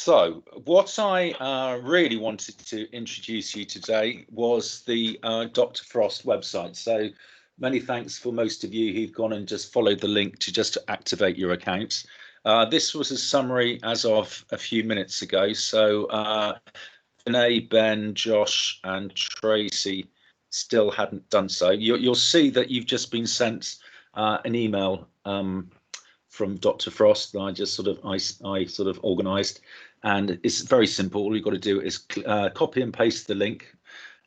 So, what I really wanted to introduce you today was the Dr. Frost website. So, many thanks for most of you who've gone and just followed the link to just activate your account. This was a summary as of a few minutes ago. So, Vinay, Ben, Josh, and Tracy still hadn't done so. You'll see that you've just been sent an email from Dr. Frost that I sort of organised, and it's very simple. All you've got to do is copy and paste the link,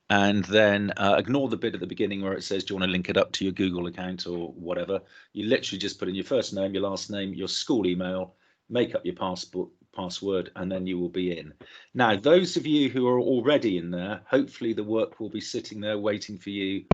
and then ignore the bit at the beginning where it says, do you want to link it up to your Google account or whatever. You literally just put in your first name, your last name, your school email, make up your password, and then you will be in. Now, those of you who are already in there, hopefully the work will be sitting there waiting for you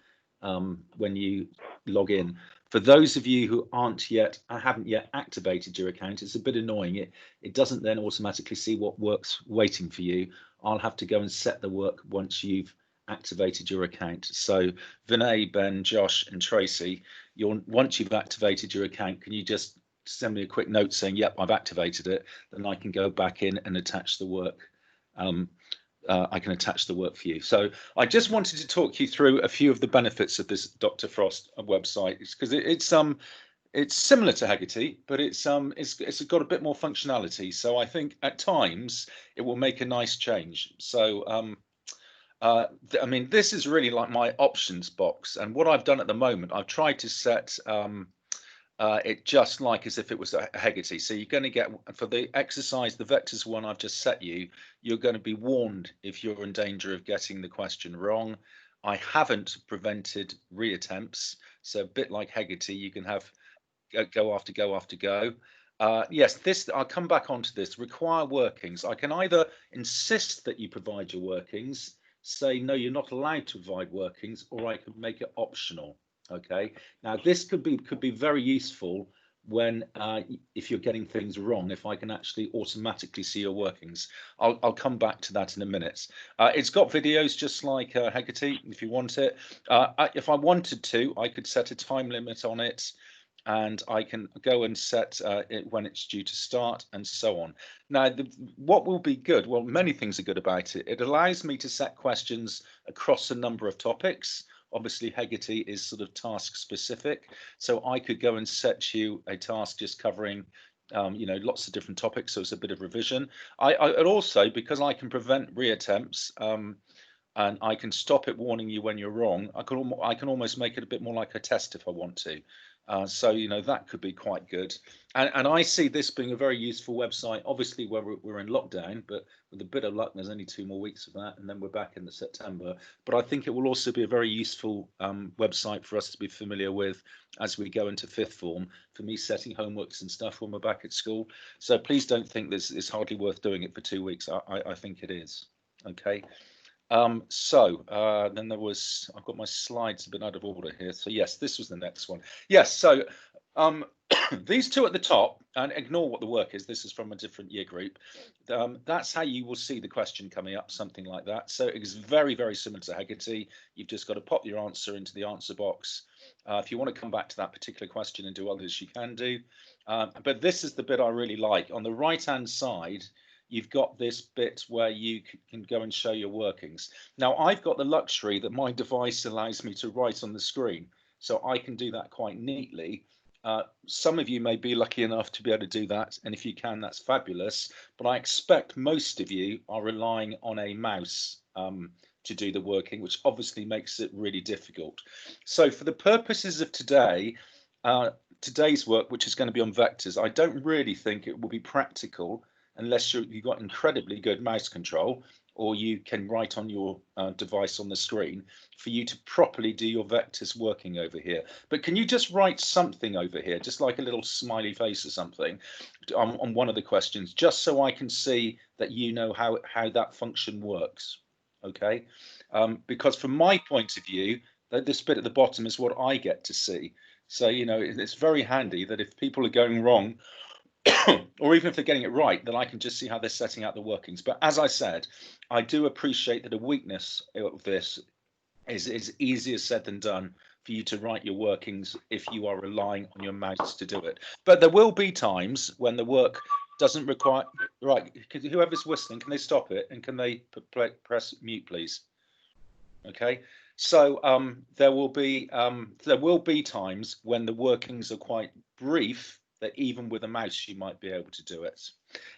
when you log in. For those of you who haven't yet activated your account, it's a bit annoying. It doesn't then automatically see what work's waiting for you. I'll have to go and set the work once you've activated your account. So Vinay, Ben, Josh, and Tracy, once you've activated your account, can you just send me a quick note saying, yep, I've activated it, then I can go back in and attach the work. I can attach the work for you. So I just wanted to talk you through a few of the benefits of this Dr. Frost website, because it's similar to Haggerty, but it's got a bit more functionality. So I think at times it will make a nice change. So I mean, this is really like my options box, and what I've done at the moment, I've tried to set it just like as if it was a Haggerty. So you're going to get, for the exercise, the vectors one I've just set you, you're going to be warned if you're in danger of getting the question wrong. I haven't prevented reattempts, so a bit like Haggerty, you can have go after go after go. Yes, I'll come back onto this. Require workings. I can either insist that you provide your workings, say no, you're not allowed to provide workings, or I could make it optional. Okay, now this could be very useful when if you're getting things wrong, if I can actually automatically see your workings. I'll come back to that in a minute. It's got videos just like Haggerty if you want it. If I wanted to, I could set a time limit on it, and I can go and set it when it's due to start and so on. Now, what will be good? Well, many things are good about it. It allows me to set questions across a number of topics. Obviously, Haggerty is sort of task specific, so I could go and set you a task just covering lots of different topics, so it's a bit of revision. I also, because I can prevent reattempts and I can stop it warning you when you're wrong, I can almost make it a bit more like a test if I want to. So that could be quite good, and I see this being a very useful website. Obviously, where we're in lockdown, but with a bit of luck, there's only 2 more weeks of that, and then we're back in the September. But I think it will also be a very useful website for us to be familiar with as we go into 5th form. For me, setting homeworks and stuff when we're back at school. So please don't think this is hardly worth doing it for 2 weeks. I think it is. Okay. Then I've got my slides a bit out of order here. So yes, this was the next one. Yes, so these two at the top, and ignore what the work is. This is from a different year group. That's how you will see the question coming up, something like that. So it's very, very similar to Haggerty. You've just got to pop your answer into the answer box. If you want to come back to that particular question and do others, you can do. But this is the bit I really like. On the right-hand side, you've got this bit where you can go and show your workings. Now, I've got the luxury that my device allows me to write on the screen, so I can do that quite neatly. Some of you may be lucky enough to be able to do that, and if you can, that's fabulous. But I expect most of you are relying on a mouse to do the working, which obviously makes it really difficult. So for the purposes of today, today's work, which is going to be on vectors, I don't really think it will be practical unless you've got incredibly good mouse control, or you can write on your device on the screen, for you to properly do your vectors working over here. But can you just write something over here, just like a little smiley face or something, on one of the questions, just so I can see that you know how that function works, okay? Because from my point of view, this bit at the bottom is what I get to see. So, it's very handy that if people are going wrong, or even if they're getting it right, then I can just see how they're setting out the workings. But as I said, I do appreciate that a weakness of this is easier said than done for you to write your workings if you are relying on your mouse to do it. But there will be times when the work Doesn't require, right, whoever's whistling, can they stop it, and can they press mute, please? Okay, so there will be times when the workings are quite brief, that even with a mouse you might be able to do it.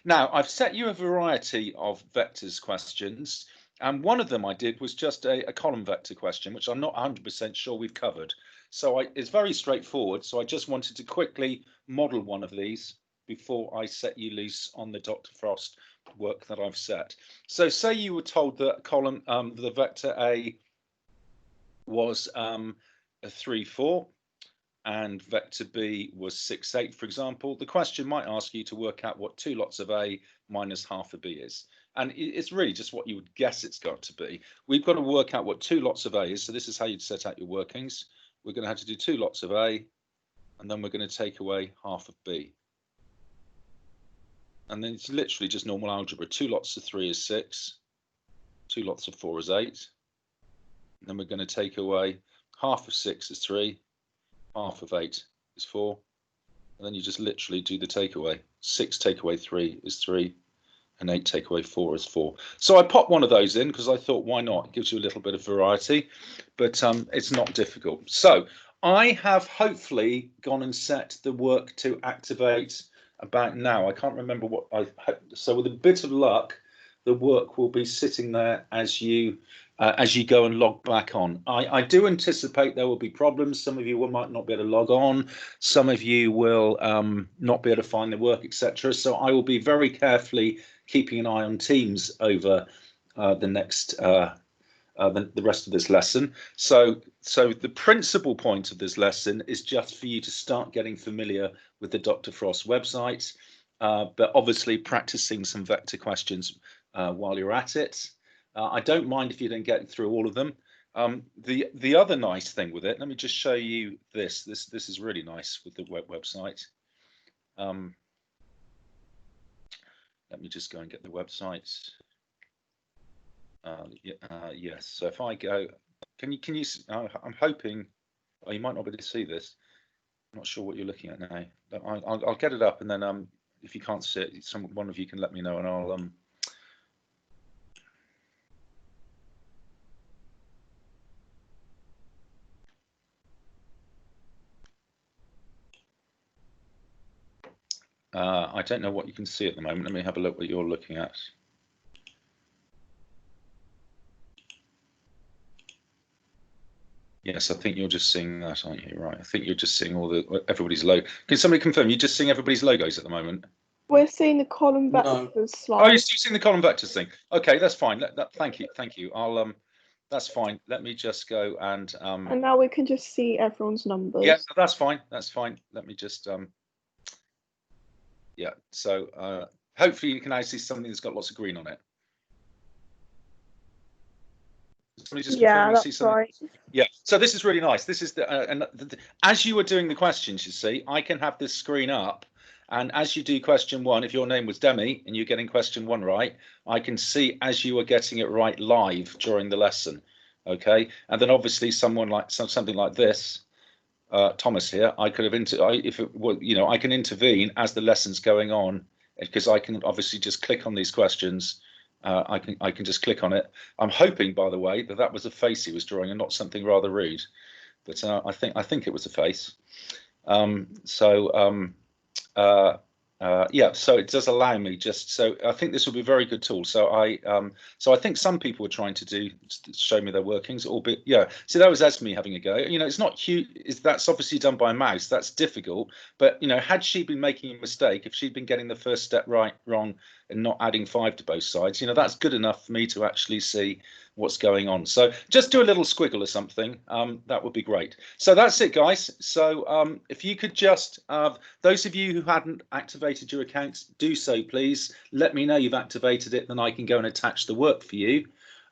Now, I've set you a variety of vectors questions, and one of them I did was just a column vector question, which I'm not 100% sure we've covered. So it's very straightforward. So I just wanted to quickly model one of these before I set you loose on the Dr. Frost work that I've set. So say you were told that column, the vector A was a 3, 4, and vector B was 6, 8, for example. The question might ask you to work out what 2 lots of A minus half of B is. And it's really just what you would guess it's got to be. We've got to work out what 2 lots of A is. So this is how you'd set out your workings. We're going to have to do 2 lots of A, and then we're going to take away half of B. And then it's literally just normal algebra. 2 lots of 3 is 6. 2 lots of 4 is 8. And then we're going to take away half of 6 is 3. Half of 8 is 4. And then you just literally do the takeaway. 6 take away 3 is 3. And 8 take away 4 is 4. So I popped one of those in because I thought, why not? It gives you a little bit of variety, but it's not difficult. So I have hopefully gone and set the work to activate about now. I can't remember what I. So with a bit of luck, the work will be sitting there as you go and log back on. I do anticipate there will be problems. Some of you might not be able to log on. Some of you will not be able to find the work, etc. So I will be very carefully keeping an eye on Teams over the next the rest of this lesson. So the principal point of this lesson is just for you to start getting familiar with the Dr. Frost website, but obviously practicing some vector questions while you're at it. I don't mind if you don't get through all of them. The other nice thing with it, let me just show you this. This is really nice with the website. Let me just go and get the website. Yes. So if I go, can you? I'm hoping. Oh, you might not be able to see this. I'm not sure what you're looking at now. I'll get it up, and then if you can't see it, one of you can let me know, and I'll I don't know what you can see at the moment. Let me have a look what you're looking at. Yes, I think you're just seeing that, aren't you? Right. I think you're just seeing everybody's logo. Can somebody confirm you're just seeing everybody's logos at the moment? We're seeing the column vectors slide. Oh, you're still seeing the column vectors thing. Okay, that's fine. Thank you. I'll that's fine. Let me just go and now we can just see everyone's numbers. Yeah, that's fine. That's fine. Let me just yeah. So hopefully you can now see something that's got lots of green on it. Just yeah, that's right. Yeah, so this is really nice. This is as you were doing the questions, you see, I can have this screen up, and as you do question 1, if your name was Demi and you're getting question 1 right, I can see as you are getting it right live during the lesson. Okay, and then obviously someone like something like this, Thomas here, I could have I can intervene as the lesson's going on, because I can obviously just click on these questions. I can just click on it. I'm hoping, by the way, that was a face he was drawing and not something rather rude, but I think it was a face. Yeah, so it does allow me so I think this will be a very good tool. So I think some people were trying to show me their workings, albeit, yeah. So that was Esme having a go. It's not huge. That's obviously done by a mouse. That's difficult. But had she been making a mistake, if she'd been getting the first step wrong and not adding 5 to both sides, that's good enough for me to actually see what's going on. So just do a little squiggle or something. That would be great. So that's it, guys. So if you could just, those of you who hadn't activated your accounts, do so, please. Let me know you've activated it, then I can go and attach the work for you.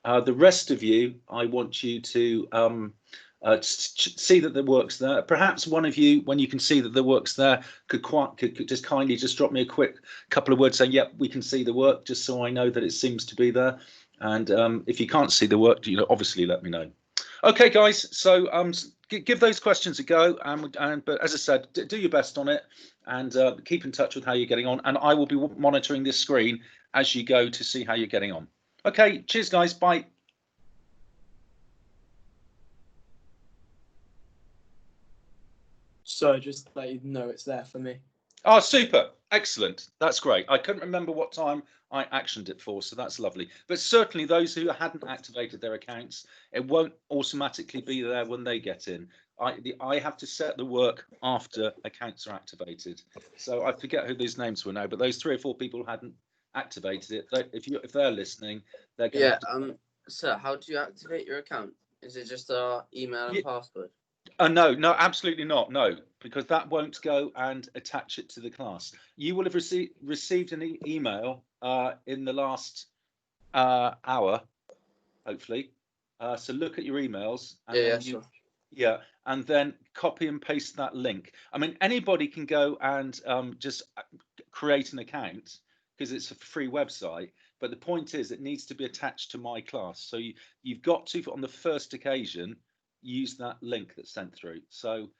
The rest of you, I want you to see that the work's there. Perhaps one of you, when you can see that the work's there, could just kindly just drop me a quick couple of words saying, yep, we can see the work, just so I know that it seems to be there. And if you can't see the work, obviously let me know. Okay, guys. So give those questions a go, but as I said, do your best on it, and keep in touch with how you're getting on. And I will be monitoring this screen as you go to see how you're getting on. Okay, cheers, guys. Bye. So just let you know it's there for me. Oh, super. Excellent. That's great. I couldn't remember what time I actioned it for, so that's lovely. But certainly those who hadn't activated their accounts, it won't automatically be there when they get in. I have to set the work after accounts are activated. So I forget who these names were now, but those 3 or 4 people who hadn't activated it, if they're listening, they're going to... Sir, how do you activate your account? Is it just our email and password? No, absolutely not. No, because that won't go and attach it to the class. You will have received an email in the last hour, hopefully. So look at your emails. And Sure. Yeah, and then copy and paste that link. I mean, anybody can go and just create an account because it's a free website. But the point is, it needs to be attached to my class. So you've got to, on the first occasion, use that link that's sent through. So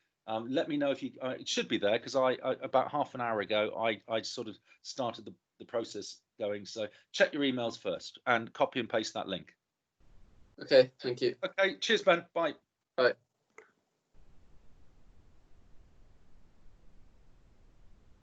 let me know if you. It should be there because I about half an hour ago I sort of started the process going. So check your emails first and copy and paste that link. Okay, thank you. Okay, cheers, Ben. Bye. Bye.